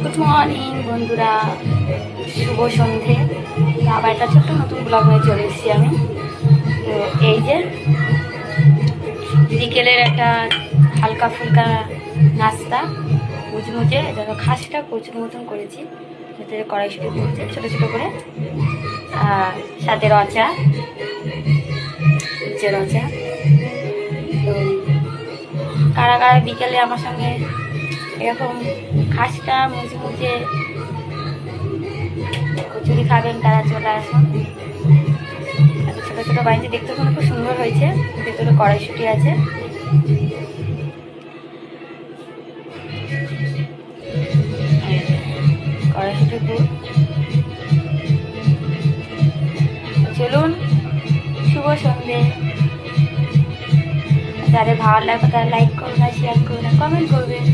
Good morning বন্ধুরা, শুভ সন্ধে। আবার একটা ছোট্ট নতুন ব্লগ নিয়ে চলে এসেছি আমি। তো এই যে বিকেলের একটা হালকা ফুলকা নাস্তা, মুচমুচে যেন খাসটা কচুর মতন করেছি, ভেতরে কড়াইশুঁটি করছে ছোটো ছোটো করে, সাথে রচা, যে রচা। তো কারা কারা বিকেলে আমার সঙ্গে এরকম খাসটা মুচমুচে কচুরি খাবেন তারা চলে আসুন। ছোটো ছোটো বাড়িতে দেখতে কোনো খুব সুন্দর হয়েছে, ভেতরে কড়াইশুঁটি আছে। কড়াইশুঁটি পুর। চলুন, শুভ সন্ধে। যাদের ভালো লাগবে তারা লাইক করুন, শেয়ার করুন, কমেন্ট করবেন।